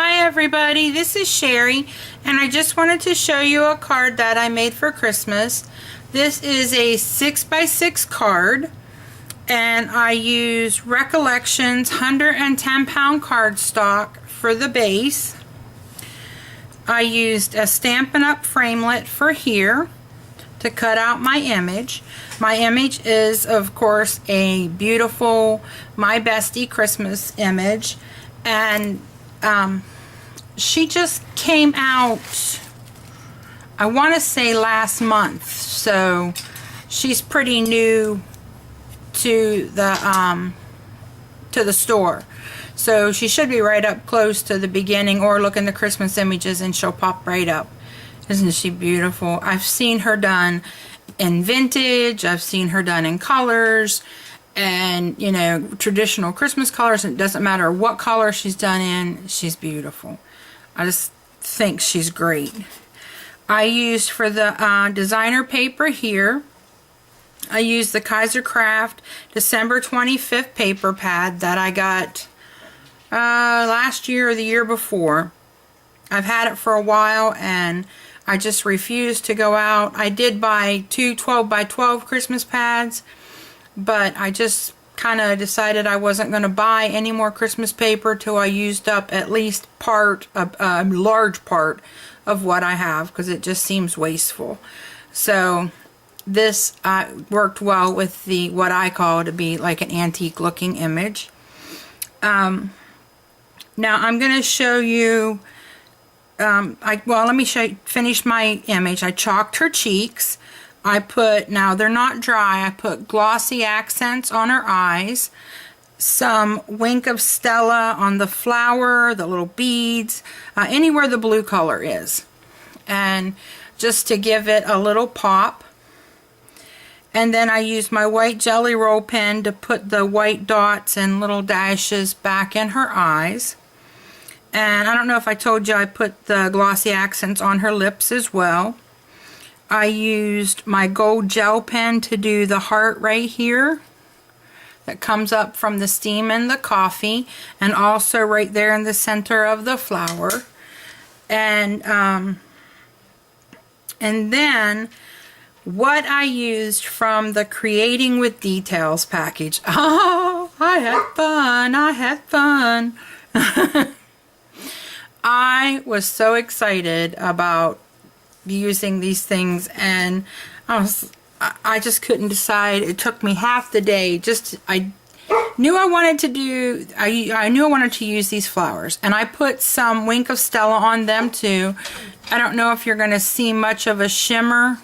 Hi everybody, this is Sherry, and I just wanted to show you a card that I made for Christmas. This is a 6x6 card, and I used Recollections 110-pound cardstock for the base. I used a Stampin' Up! Framelit for here to cut out my image. My image is, of course, a beautiful My Bestie Christmas image, and she just came out, I want to say last month, so she's pretty new to the store. So she should be right up close to the beginning, or look in the Christmas images and she'll pop right up. Isn't she beautiful? I've seen her done in vintage, I've seen her done in colors, and you know, traditional Christmas colors. It doesn't matter what color she's done in, she's beautiful. I just think she's great. I used for the designer paper here, I used the Kaiser Craft December 25th paper pad that I got last year or the year before. I've had it for a while and I just refused to go out. I did buy two 12x12 Christmas pads, but I just kind of decided I wasn't going to buy any more Christmas paper till I used up at least a large part of what I have, because it just seems wasteful. So this worked well with the what I call to be like an antique looking image. Now I'm going to show you, let me finish my image. I chalked her cheeks. I put, now they're not dry, I put glossy accents on her eyes, some Wink of Stella on the flower, the little beads, anywhere the blue color is, and just to give it a little pop. And then I used my white Jelly Roll pen to put the white dots and little dashes back in her eyes. And I don't know if I told you, I put the glossy accents on her lips as well. I used my gold gel pen to do the heart right here that comes up from the steam in the coffee, and also right there in the center of the flower. And then what I used from the Creating with Details package. Oh, I had fun, I had fun. I was so excited about using these things, and I just couldn't decide. It took me half the day. I knew I wanted to use these flowers, and I put some Wink of Stella on them too. I don't know if you're going to see much of a shimmer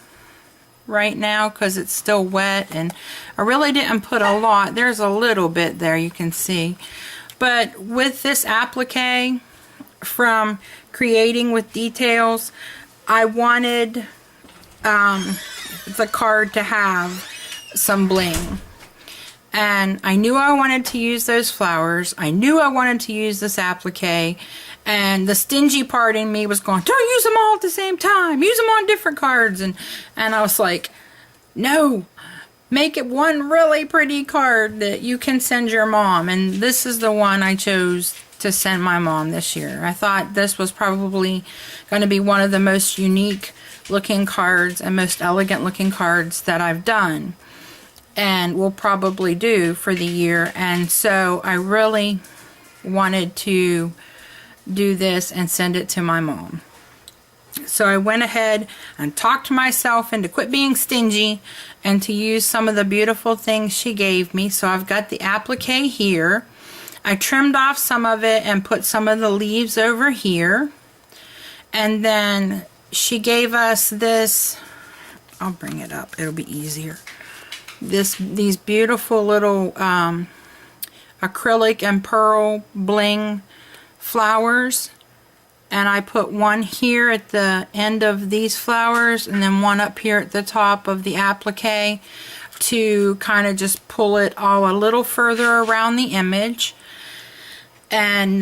right now because it's still wet, and I really didn't put a lot. There's a little bit there you can see, but with this applique from Creating with Details, I wanted the card to have some bling, and I knew I wanted to use those flowers. I knew I wanted to use this applique, and the stingy part in me was going, don't use them all at the same time, use them on different cards, and I was like, no, make it one really pretty card that you can send your mom. And this is the one I chose to send my mom this year. I thought this was probably going to be one of the most unique looking cards and most elegant looking cards that I've done and will probably do for the year. And so I really wanted to do this and send it to my mom. So I went ahead and talked myself into quit being stingy and to use some of the beautiful things she gave me. So I've got the applique here. I trimmed off some of it and put some of the leaves over here. And then she gave us this, I'll bring it up, it'll be easier. These beautiful little acrylic and pearl bling flowers. And I put one here at the end of these flowers, and then one up here at the top of the applique to kind of just pull it all a little further around the image. And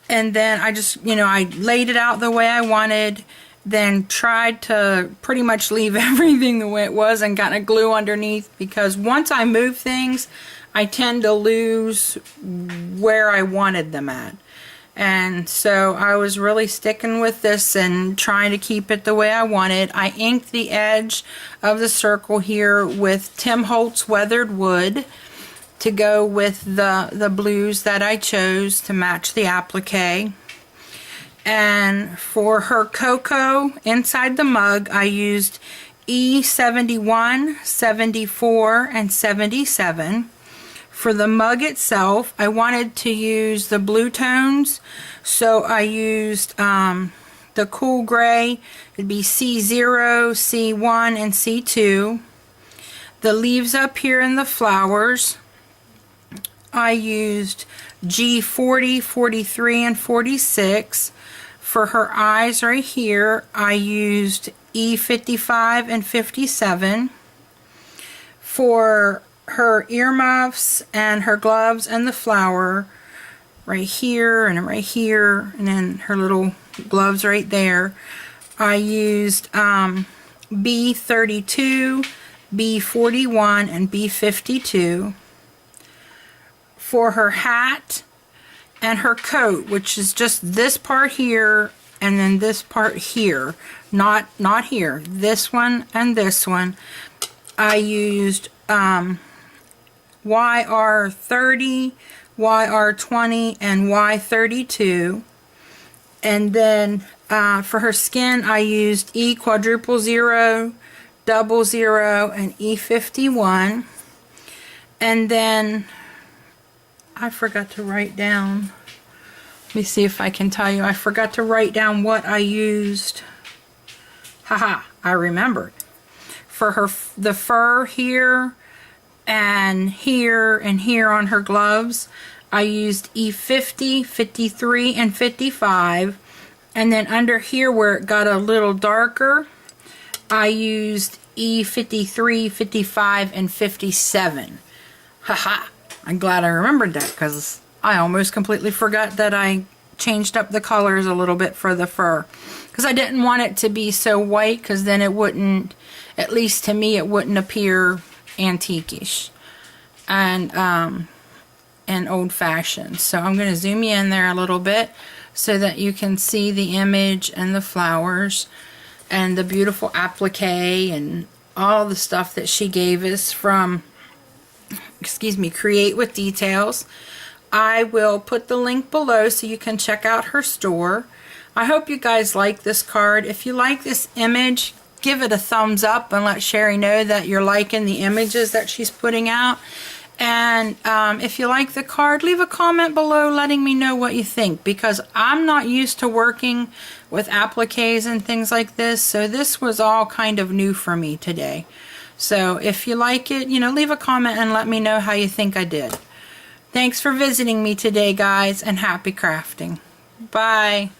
then I just, I laid it out the way I wanted, then tried to pretty much leave everything the way it was and got a glue underneath, because once I move things, I tend to lose where I wanted them at. And so I was really sticking with this and trying to keep it the way I wanted. I inked the edge of the circle here with Tim Holtz weathered wood to go with the blues that I chose to match the applique. And for her cocoa inside the mug, I used E71, 74, and 77. For the mug itself, I wanted to use the blue tones, so I used the cool gray. It'd be C0, C1, and C2. The leaves up here and the flowers, I used G40, 43, and 46. For her eyes right here, I used E55 and 57. For her earmuffs and her gloves and the flower right here and then her little gloves right there, I used B32, B41, and B52. For her hat and her coat, which is just this part here and then this part here, not here, this one and this one, I used YR30, YR20, and Y32. And then for her skin, I used E quadruple 0, 00, and E51. And then I forgot to write down, let me see if I can tell you, I forgot to write down what I used. Haha, I remembered. For her, the fur here and here on her gloves, I used E50, 53, and 55. And then under here where it got a little darker, I used E53, 55, and 57. Haha, I'm glad I remembered that because I almost completely forgot that I changed up the colors a little bit for the fur. Because I didn't want it to be so white, because then it wouldn't, at least to me, it wouldn't appear antique-ish and old-fashioned. So I'm going to zoom you in there a little bit so that you can see the image and the flowers and the beautiful applique and all the stuff that she gave us from, excuse me, Create with Details. I will put the link below so you can check out her store. I hope you guys like this card. If you like this image, give it a thumbs up and let Sherry know that you're liking the images that she's putting out. And if you like the card, leave a comment below letting me know what you think, because I'm not used to working with appliques and things like this, so this was all kind of new for me today. So if you like it, you know, leave a comment and let me know how you think I did. Thanks for visiting me today, guys, and happy crafting. Bye.